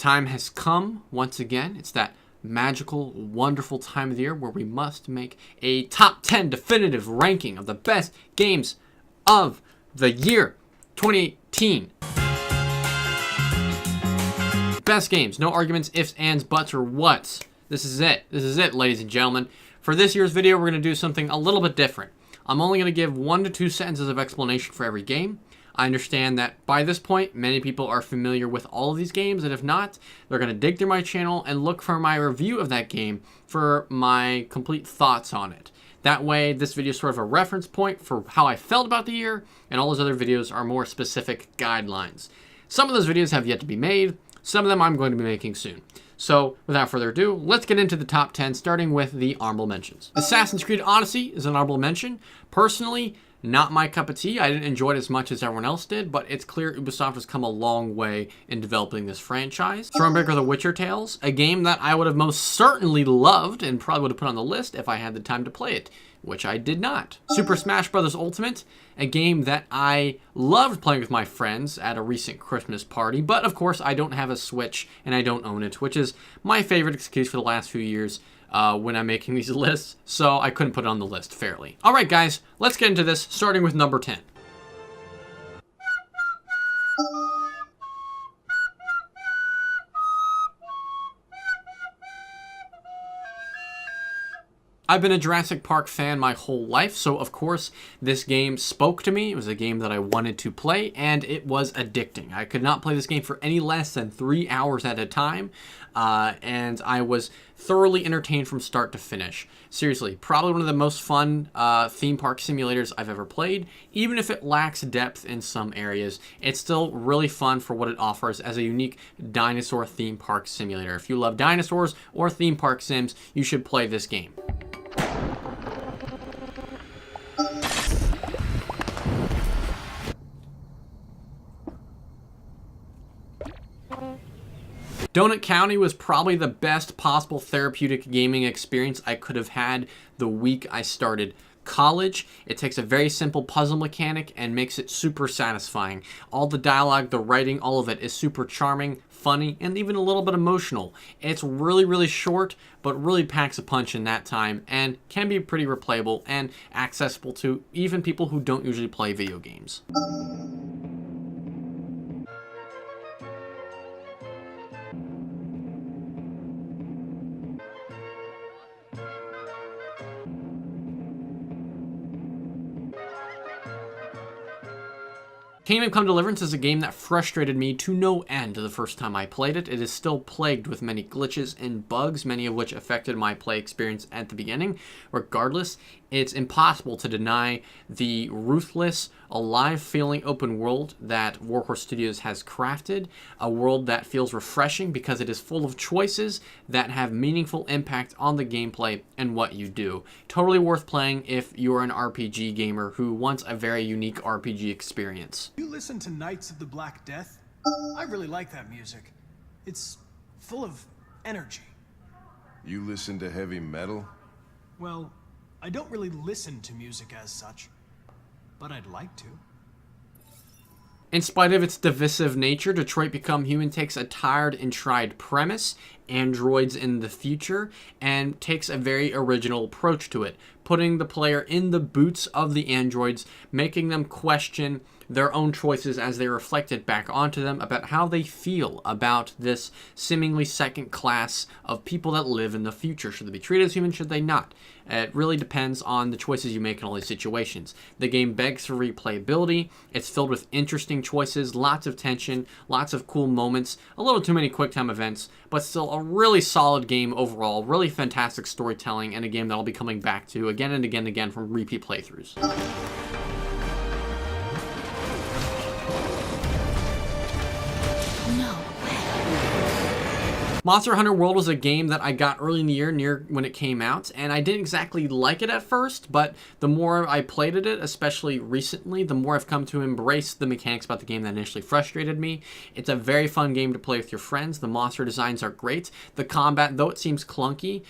time has come once again. It's that magical, wonderful time of the year where we must make a top 10 definitive ranking of the best games of the year 2018. Best games, no arguments, ifs, ands, buts, or whats. This is it. This is it, ladies and gentlemen. For this year's video, we're going to do something a little bit different. I'm only going to give 1 to 2 sentences of explanation for every game. I understand that by this point, many people are familiar with all of these games, and if not, they're going to dig through my channel and look for my review of that game for my complete thoughts on it. That way, this video is sort of a reference point for how I felt about the year, and all those other videos are more specific guidelines. Some of those videos have yet to be made. Some of them I'm going to be making soon. So, without further ado, let's get into the top 10, starting with the honorable mentions. Assassin's Creed Odyssey is an honorable mention. Personally, not my cup of tea. I didn't enjoy it as much as everyone else did, but it's clear Ubisoft has come a long way in developing this franchise. Thronebreaker: The Witcher Tales, a game that I would have most certainly loved and probably would have put on the list if I had the time to play it, which I did not. Super Smash Bros. Ultimate, a game that I loved playing with my friends at a recent Christmas party, but of course I don't have a Switch and I don't own it, which is my favorite excuse for the last few years when I'm making these lists, so I couldn't put it on the list fairly. Alright guys, let's get into this, starting with number 10. I've been a Jurassic Park fan my whole life, so of course this game spoke to me. It was a game that I wanted to play, and it was addicting. I could not play this game for any less than 3 hours at a time, and I was thoroughly entertained from start to finish. Seriously, probably one of the most fun theme park simulators I've ever played. Even if it lacks depth in some areas, it's still really fun for what it offers as a unique dinosaur theme park simulator. If you love dinosaurs or theme park sims, you should play this game. Donut County was probably the best possible therapeutic gaming experience I could have had the week I started college. It takes a very simple puzzle mechanic and makes it super satisfying. All the dialogue, the writing, all of it is super charming, funny, and even a little bit emotional. It's really, really short, but really packs a punch in that time and can be pretty replayable and accessible to even people who don't usually play video games. Kingdom Come Deliverance is a game that frustrated me to no end the first time I played it. It is still plagued with many glitches and bugs, many of which affected my play experience at the beginning. Regardless, it's impossible to deny the ruthless, alive-feeling open world that Warhorse Studios has crafted, a world that feels refreshing because it is full of choices that have meaningful impact on the gameplay and what you do. Totally worth playing if you're an RPG gamer who wants a very unique RPG experience. You listen to Knights of the Black Death? I really like that music. It's full of energy. You listen to heavy metal? Well, I don't really listen to music as such, but I'd like to. In spite of its divisive nature, Detroit Become Human takes a tired and tried premise, androids in the future, and takes a very original approach to it, putting the player in the boots of the androids, making them question their own choices as they reflect it back onto them about how they feel about this seemingly second class of people that live in the future. Should they be treated as human? Should they not? It really depends on the choices you make in all these situations. The game begs for replayability. It's filled with interesting choices, lots of tension, lots of cool moments, a little too many QuickTime events, but still a really solid game overall, really fantastic storytelling, and a game that I'll be coming back to again and again and again from repeat playthroughs. No way. Monster Hunter World was a game that I got early in the year, near when it came out, and I didn't exactly like it at first, but the more I played it, especially recently, the more I've come to embrace the mechanics about the game that initially frustrated me. It's a very fun game to play with your friends. The monster designs are great. The combat, though it seems clunky,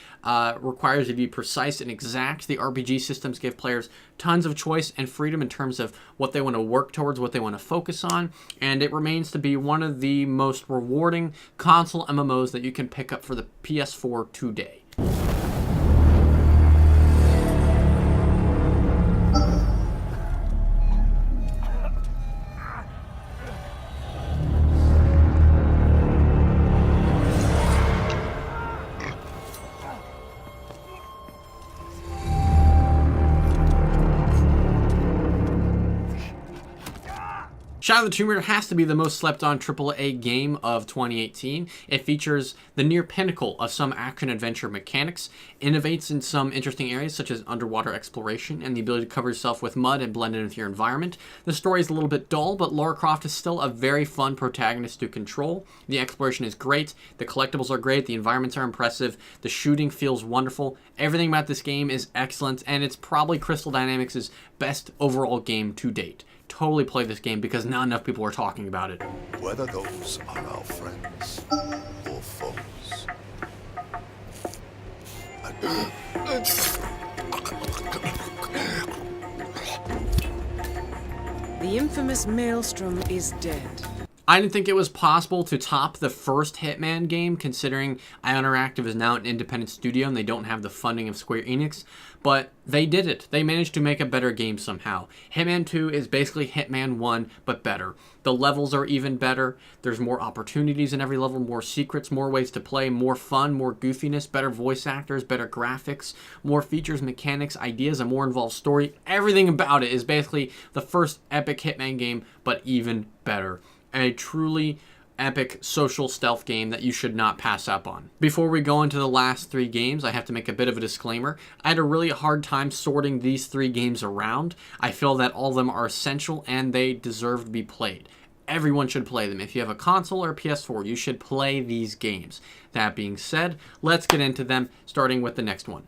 requires you to be precise and exact. The RPG systems give players tons of choice and freedom in terms of what they want to work towards, what they want to focus on, and it remains to be one of the most rewarding console MMOs that you can pick up for the PS4 today. Shadow of the Tomb Raider has to be the most slept-on AAA game of 2018. It features the near pinnacle of some action-adventure mechanics, innovates in some interesting areas such as underwater exploration and the ability to cover yourself with mud and blend in with your environment. The story is a little bit dull, but Lara Croft is still a very fun protagonist to control. The exploration is great, the collectibles are great, the environments are impressive, the shooting feels wonderful. Everything about this game is excellent, and it's probably Crystal Dynamics' best overall game to date. Totally play this game because not enough people are talking about it. Whether those are our friends or foes. The infamous Maelstrom is dead. I didn't think it was possible to top the first Hitman game, considering IO Interactive is now an independent studio and they don't have the funding of Square Enix, but they did it. They managed to make a better game somehow. Hitman 2 is basically Hitman 1, but better. The levels are even better. There's more opportunities in every level, more secrets, more ways to play, more fun, more goofiness, better voice actors, better graphics, more features, mechanics, ideas, a more involved story. Everything about it is basically the first epic Hitman game, but even better. A truly epic social stealth game that you should not pass up on. Before we go into the last three games, I have to make a bit of a disclaimer. I had a really hard time sorting these three games around. I feel that all of them are essential and they deserve to be played. Everyone should play them. If you have a console or a PS4, you should play these games. That being said, let's get into them, starting with the next one.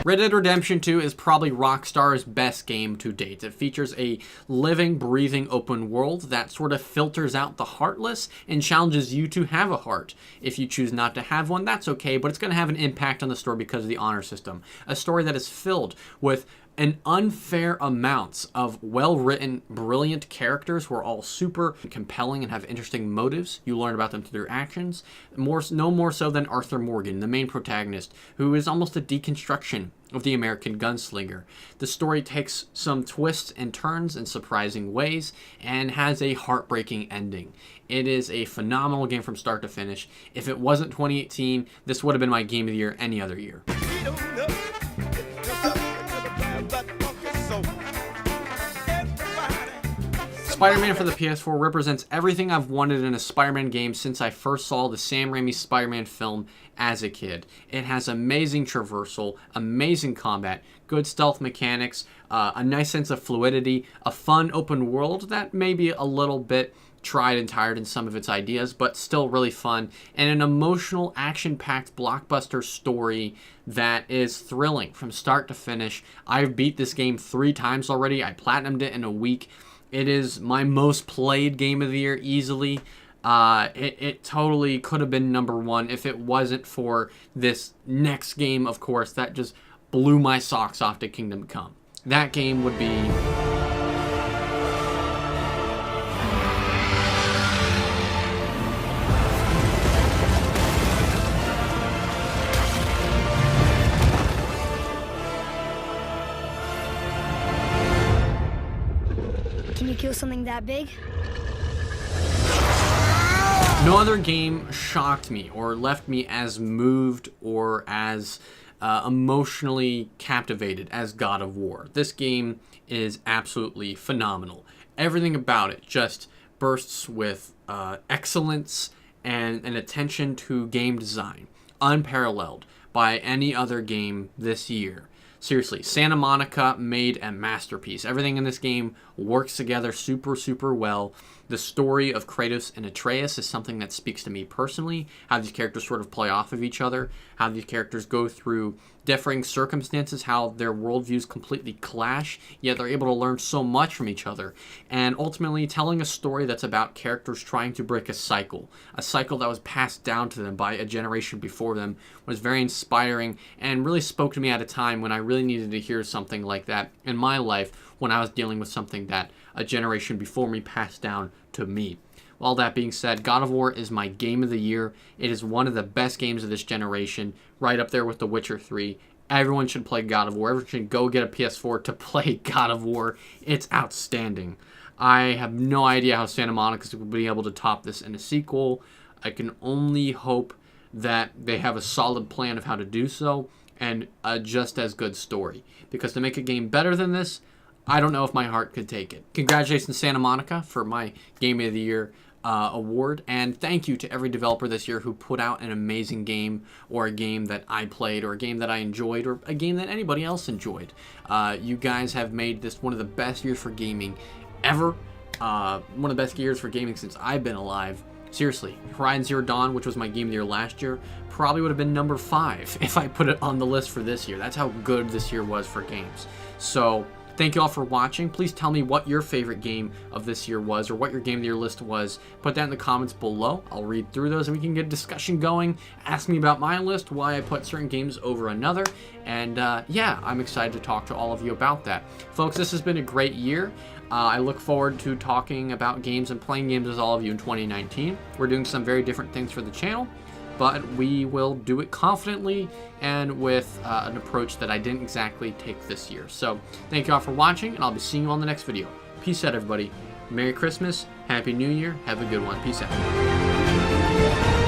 Red Dead Redemption 2 is probably Rockstar's best game to date. It features a living, breathing open world that sort of filters out the heartless and challenges you to have a heart. If you choose not to have one, that's okay, but it's going to have an impact on the story because of the honor system. A story that is filled with an unfair amounts of well-written, brilliant characters who are all super compelling and have interesting motives. You learn about them through their actions. No more so than Arthur Morgan, the main protagonist, who is almost a deconstruction of the American gunslinger. The story takes some twists and turns in surprising ways and has a heartbreaking ending. It is a phenomenal game from start to finish. If it wasn't 2018, this would have been my game of the year any other year. SpiderMan for the PS4 represents everything I've wanted in a Spider-Man game since I first saw the Sam Raimi Spider-Man film as a kid. It has amazing traversal, amazing combat, good stealth mechanics, a nice sense of fluidity, a fun open world that may be a little bit tried and tired in some of its ideas, but still really fun, and an emotional, action-packed blockbuster story that is thrilling from start to finish. I've beat this game 3 times already. I platinumed it in a week. It is my most played game of the year easily. It totally could have been number 1 if it wasn't for this next game, of course, that just blew my socks off to Kingdom Come. That game would be... Can you kill something that big? No other game shocked me or left me as moved or as emotionally captivated as God of War. This game is absolutely phenomenal. Everything about it just bursts with excellence and an attention to game design unparalleled by any other game this year. Seriously, Santa Monica made a masterpiece. Everything in this game works together super, super well. The story of Kratos and Atreus is something that speaks to me personally. How these characters sort of play off of each other. How these characters go through differing circumstances. How their worldviews completely clash. Yet they're able to learn so much from each other. And ultimately telling a story that's about characters trying to break a cycle. A cycle that was passed down to them by a generation before them was very inspiring and really spoke to me at a time when I really needed to hear something like that in my life, when I was dealing with something that a generation before me passed down to me. All that being said, God of War is my game of the year. It is one of the best games of this generation, right up there with The Witcher 3. Everyone should play God of War. Everyone should go get a PS4 to play God of War. It's outstanding. I have no idea how Santa Monica will be able to top this in a sequel. I can only hope that they have a solid plan of how to do so, and a just as good story. Because to make a game better than this, I don't know if my heart could take it. Congratulations, Santa Monica, for my Game of the Year award, and thank you to every developer this year who put out an amazing game, or a game that I played, or a game that I enjoyed, or a game that anybody else enjoyed. You guys have made this one of the best years for gaming ever. One of the best years for gaming since I've been alive. Seriously, Horizon Zero Dawn, which was my game of the year last year, probably would have been number 5 if I put it on the list for this year. That's how good this year was for games. So, thank you all for watching. Please tell me what your favorite game of this year was, or what your game of the year list was. Put that in the comments below. I'll read through those and we can get a discussion going. Ask me about my list, why I put certain games over another. And yeah, I'm excited to talk to all of you about that. Folks, this has been a great year. I look forward to talking about games and playing games with all of you in 2019. We're doing some very different things for the channel, but we will do it confidently and with an approach that I didn't exactly take this year. So thank you all for watching, and I'll be seeing you on the next video. Peace out, everybody. Merry Christmas, Happy New Year, have a good one. Peace out.